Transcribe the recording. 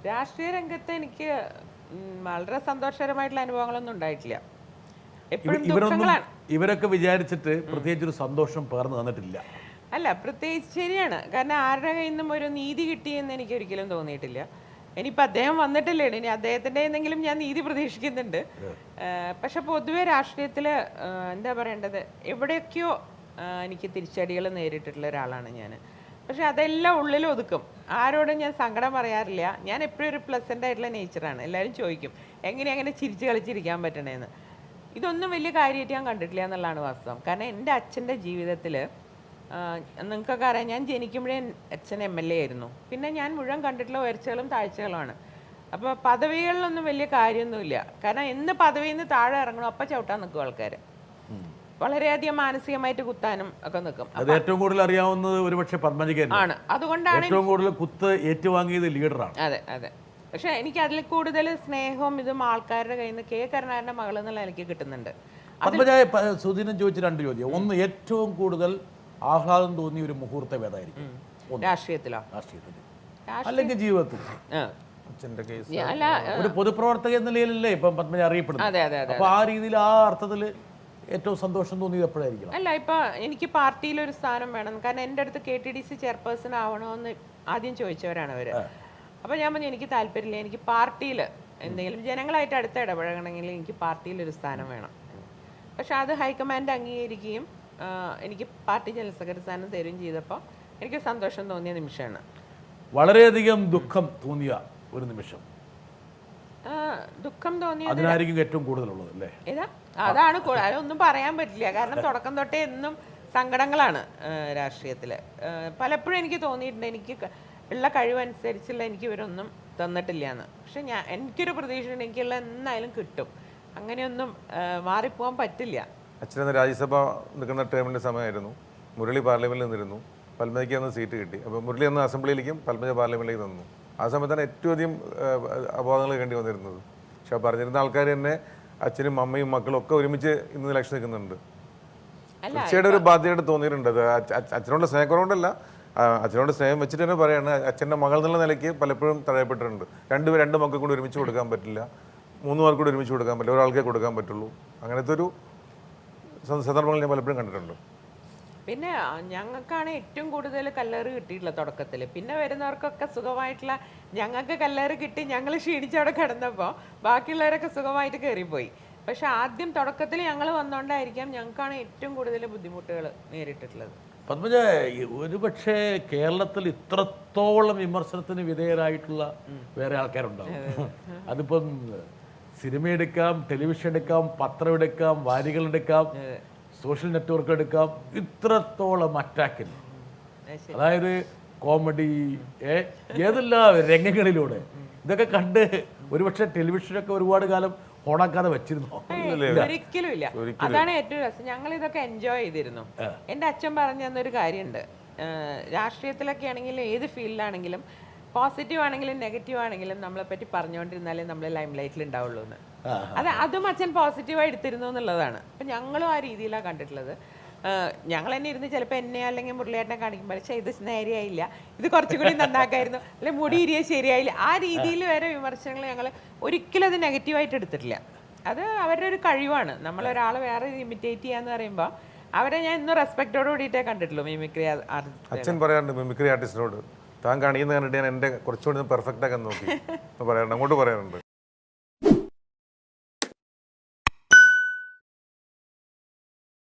രാഷ്ട്രീയ രംഗത്ത് എനിക്ക് വളരെ സന്തോഷകരമായിട്ടുള്ള അനുഭവങ്ങളൊന്നും ഉണ്ടായിട്ടില്ല. എപ്പോഴും ദുഃഖങ്ങളാണ്. ഇവരൊക്കെ വിചാരിച്ചിട്ട് പ്രത്യേകിച്ചൊരു സന്തോഷം പകർന്നു തന്നിട്ടില്ല. അല്ല, പ്രത്യേകിച്ച് ശരിയാണ്. കാരണം ആരുടെ കയ്യിൽ നിന്നും ഒരു നീതി കിട്ടിയെന്ന് എനിക്ക് ഒരിക്കലും തോന്നിയിട്ടില്ല. ഇനിയിപ്പോൾ അദ്ദേഹം വന്നിട്ടില്ലേ, ഇനി അദ്ദേഹത്തിൻ്റെ എന്തെങ്കിലും ഞാൻ നീതി പ്രതീക്ഷിക്കുന്നുണ്ട്. പക്ഷെ പൊതുവെ രാഷ്ട്രീയത്തിൽ എന്താ പറയേണ്ടത്, എവിടെയൊക്കെയോ എനിക്ക് തിരിച്ചടികൾ നേരിട്ടിട്ടുള്ള ഒരാളാണ് ഞാൻ. പക്ഷെ അതെല്ലാം ഉള്ളിൽ ഒതുക്കും. ആരോടും ഞാൻ സങ്കടം പറയാറില്ല. ഞാൻ എപ്പോഴും ഒരു പ്ലസൻ്റ് ആയിട്ടുള്ള നേച്ചറാണ്. എല്ലാവരും ചോദിക്കും എങ്ങനെ അങ്ങനെ ചിരിച്ച് കളിച്ചിരിക്കാൻ പറ്റണേന്ന്. ഇതൊന്നും വലിയ കാര്യമായിട്ട് ഞാൻ കണ്ടിട്ടില്ല എന്നുള്ളതാണ് വാസ്തവം. കാരണം എൻ്റെ അച്ഛൻ്റെ ജീവിതത്തിൽ നിങ്ങൾക്കൊക്കെ അറിയാം, ഞാൻ ജനിക്കുമ്പോഴേ അച്ഛൻ MLA ആയിരുന്നു. പിന്നെ ഞാൻ മുഴുവൻ കണ്ടിട്ടുള്ള ഉയർച്ചകളും താഴ്ചകളുമാണ്. അപ്പോൾ പദവികളിലൊന്നും വലിയ കാര്യമൊന്നുമില്ല. കാരണം എന്ന് പദവിയിൽ നിന്ന് താഴെ ഇറങ്ങണം അപ്പം ചവിട്ടാൻ നിൽക്കും ആൾക്കാർ. വളരെയധികം മാനസികമായിട്ട് കുത്താനും ഒക്കെ നിൽക്കും. അത് ഏറ്റവും കൂടുതൽ അറിയാവുന്നത് ഒരുപക്ഷെ പത്മജിക്ക് ആണ്. അതുകൊണ്ടാണ് ഏറ്റവും കൂടുതൽ കുത്ത് ഏറ്റുവാങ്ങിയത് ലീഡറാണ്. അതെ അതെ. പക്ഷെ എനിക്ക് അതിൽ കൂടുതൽ സ്നേഹവും ഇതും ആൾക്കാരുടെ കയ്യിൽ നിന്ന് കെ കരുണാകരൻ്റെ മകൾ എന്നുള്ള എനിക്ക് കിട്ടുന്നുണ്ട്. പത്മജായ സുധീരൻ ചോദിച്ച രണ്ട് ചോദ്യം. ഒന്ന്, ഏറ്റവും കൂടുതൽ ആഹ്ലാദം തോന്നിയ ഒരു മുഹൂർത്തം ഏതായിരിക്കും? രാഷ്ട്രീയത്തിലോ? രാഷ്ട്രീയത്തിൽ അല്ലെങ്കിൽ ജീവിതത്തിൽ? അച്ഛൻ്റെ കേസ് ഒരു പൊതുപ്രവർത്തക എന്ന നിലയിലല്ലേ ഇപ്പം പത്മജ അറിയപ്പെടുന്നത്. അതെ അതെ അതെ. അപ്പൊ ആ രീതിയിൽ ആ അർത്ഥത്തിൽ ഏറ്റവും സന്തോഷം തോന്നിയത് എപ്പോഴായിരിക്കും? അല്ല, ഇപ്പം എനിക്ക് പാർട്ടിയിലൊരു സ്ഥാനം വേണം. കാരണം എൻ്റെ അടുത്ത് KTDC ചെയർപേഴ്സൺ ആവണമെന്ന് ആദ്യം ചോദിച്ചവരാണ് അവർ. അപ്പോൾ ഞാൻ പറഞ്ഞു എനിക്ക് താല്പര്യമില്ല, എനിക്ക് പാർട്ടിയിൽ എന്തെങ്കിലും ജനങ്ങളായിട്ട് അടുത്ത് ഇടപഴകണമെങ്കിൽ എനിക്ക് പാർട്ടിയിലൊരു സ്ഥാനം വേണം. പക്ഷെ അത് ഹൈക്കമാൻഡ് അംഗീകരിക്കുകയും എനിക്ക് പാർട്ടി ജനറൽ സെക്രട്ടറി സ്ഥാനം തരുകയും ചെയ്തപ്പോൾ എനിക്ക് സന്തോഷം തോന്നിയ നിമിഷമാണ്. വളരെയധികം ദുഃഖം തോന്നിയ ഒരു നിമിഷം? ദുഃഖം തോന്നിയത് അതിനായിരിക്കും ഏറ്റവും കൂടുതലുള്ളത് അല്ലേ? ഏതാ? അതാണ് അതൊന്നും പറയാൻ പറ്റില്ല. കാരണം തുടക്കം തൊട്ടേ എന്നും സങ്കടങ്ങളാണ് രാഷ്ട്രീയത്തിൽ. പലപ്പോഴും എനിക്ക് തോന്നിയിട്ടുണ്ട് എനിക്ക് ഉള്ള കഴിവനുസരിച്ചുള്ള എനിക്ക് ഇവരൊന്നും തന്നിട്ടില്ല എന്ന്. പക്ഷെ എനിക്കൊരു പ്രതീക്ഷ എനിക്കുള്ള എന്നായാലും കിട്ടും. അങ്ങനെയൊന്നും മാറിപ്പോകാൻ പറ്റില്ല. അച്ഛനെന്ന് രാജ്യസഭ നിൽക്കുന്ന ടേമിൻ്റെ സമയമായിരുന്നു. മുരളി പാർലമെൻറ്റിൽ നിന്നിരുന്നു. പത്മജയ്ക്ക് അന്ന് സീറ്റ് കിട്ടി. അപ്പോൾ മുരളി അന്ന് അസംബ്ലിയിലേക്കും പത്മജ പാർലമെൻറ്റിലേക്ക് നിന്നു. ആ സമയത്താണ് ഏറ്റവും അധികം അപവാദങ്ങൾ കേണ്ടി വന്നിരുന്നത്. പക്ഷെ പറഞ്ഞിരുന്ന ആൾക്കാർ തന്നെ അച്ഛനും അമ്മയും മക്കളും ഒക്കെ ഒരുമിച്ച് ഇന്ന് ഇലക്ഷൻ നിൽക്കുന്നുണ്ട്. തീർച്ചയായിട്ടും ഒരു ബാധ്യതയായിട്ട് തോന്നിയിട്ടുണ്ട്. അത് അച്ഛനോട് സ്നേഹക്കുറവുകൊണ്ടല്ല, അച്ഛനോട് സ്നേഹം വെച്ചിട്ട് തന്നെ പറയാണ്. അച്ഛൻ്റെ മകൾ എന്നുള്ള നിലയ്ക്ക് പലപ്പോഴും തടയപ്പെട്ടിട്ടുണ്ട്. രണ്ട് മക്കൾക്ക് കൂടി ഒരുമിച്ച് കൊടുക്കാൻ പറ്റില്ല, 3 പേർക്ക് കൂടി ഒരുമിച്ച് കൊടുക്കാൻ പറ്റില്ല, ഒരാൾക്കേ കൊടുക്കാൻ പറ്റുള്ളൂ. അങ്ങനത്തെ ഒരു സന്ദർഭങ്ങൾ ഞാൻ പലപ്പോഴും കണ്ടിട്ടുണ്ട്. പിന്നെ ഞങ്ങൾക്കാണ് ഏറ്റവും കൂടുതൽ കല്ലേറ് കിട്ടിയിട്ടുള്ളത് തുടക്കത്തിൽ. പിന്നെ വരുന്നവർക്കൊക്കെ സുഖമായിട്ടുള്ള, ഞങ്ങൾക്ക് കല്ലേറ് കിട്ടി ഞങ്ങൾ ക്ഷീണിച്ചവിടെ കിടന്നപ്പോൾ ബാക്കിയുള്ളവരൊക്കെ സുഖമായിട്ട് കയറിപ്പോയി. പക്ഷെ ആദ്യം തുടക്കത്തിൽ ഞങ്ങൾ വന്നുകൊണ്ടായിരിക്കാം ഞങ്ങൾക്കാണ് ഏറ്റവും കൂടുതൽ ബുദ്ധിമുട്ടുകൾ നേരിട്ടിട്ടുള്ളത്. പത്മജ, ഒരുപക്ഷെ കേരളത്തിൽ ഇത്രത്തോളം വിമർശനത്തിന് വിധേയരായിട്ടുള്ള വേറെ ആൾക്കാരുണ്ടാവും. അതിപ്പം സിനിമ എടുക്കാം, ടെലിവിഷൻ എടുക്കാം, പത്രം എടുക്കാം, വാരികൾ എടുക്കാം, സോഷ്യൽ നെറ്റ്വർക്ക് എടുക്കാം. ഇത്രത്തോളം അറ്റാക്കിന്, അതായത് കോമഡി, ഏതെല്ലാം രംഗങ്ങളിലൂടെ ഇതൊക്കെ കണ്ട് ഒരുപക്ഷെ ടെലിവിഷനൊക്കെ ഒരുപാട് കാലം ഓണാക്കാതെ വെച്ചിരുന്നു. ഒരിക്കലും ഇല്ല. അതാണ് ഏറ്റവും രസം. ഞങ്ങൾ ഇതൊക്കെ എൻജോയ് ചെയ്തിരുന്നു. എൻ്റെ അച്ഛൻ പറഞ്ഞു തന്നൊരു കാര്യമുണ്ട്. രാഷ്ട്രീയത്തിലൊക്കെ ആണെങ്കിലും ഏത് ഫീൽഡിലാണെങ്കിലും പോസിറ്റീവ് ആണെങ്കിലും നെഗറ്റീവ് ആണെങ്കിലും നമ്മളെപ്പറ്റി പറഞ്ഞുകൊണ്ടിരുന്നാലേ നമ്മൾ ലൈം ലൈറ്റിൽ ഉണ്ടാവുള്ളൂ എന്ന്. അതും അച്ഛൻ പോസിറ്റീവായി എടുത്തിരുന്നു എന്നുള്ളതാണ്. അപ്പം ഞങ്ങളും ആ രീതിയിലാണ് കണ്ടിട്ടുള്ളത്. ഞങ്ങൾ തന്നെ ഇരുന്ന് ചിലപ്പോൾ എന്നെ അല്ലെങ്കിൽ മുരളിയേട്ടനെ കാണിക്കുമ്പോൾ പക്ഷേ ഇത് നേരെയായില്ല, ഇത് കുറച്ചുകൂടി നന്നാക്കായിരുന്നു, അല്ലെങ്കിൽ മുടി ഇരിയ ശരിയായില്ല, ആ രീതിയിൽ വരെ വിമർശനങ്ങൾ ഞങ്ങൾ ഒരിക്കലും അത് നെഗറ്റീവായിട്ട് എടുത്തിട്ടില്ല. അത് അവരുടെ ഒരു കഴിവാണ്. നമ്മളൊരാളെ വേറെ ഇമിറ്റേറ്റ് ചെയ്യാന്ന് പറയുമ്പോൾ അവരെ ഞാൻ ഇന്നും റെസ്പെക്റ്റോട് കൂടിയിട്ടേ കണ്ടിട്ടുള്ളൂ. മിമിക്രി അച്ഛൻ പറയാറുണ്ട് മിമിക്രി ആർട്ടിസ്റ്റിനോട്, താൻ കാണിക്കുന്ന കണ്ടിട്ട് ഞാൻ എൻ്റെ കുറച്ചുകൂടി പെർഫെക്റ്റ് ആക്കാൻ നോക്കി പറയാറുണ്ട്, അങ്ങോട്ട് പറയാറുണ്ട്.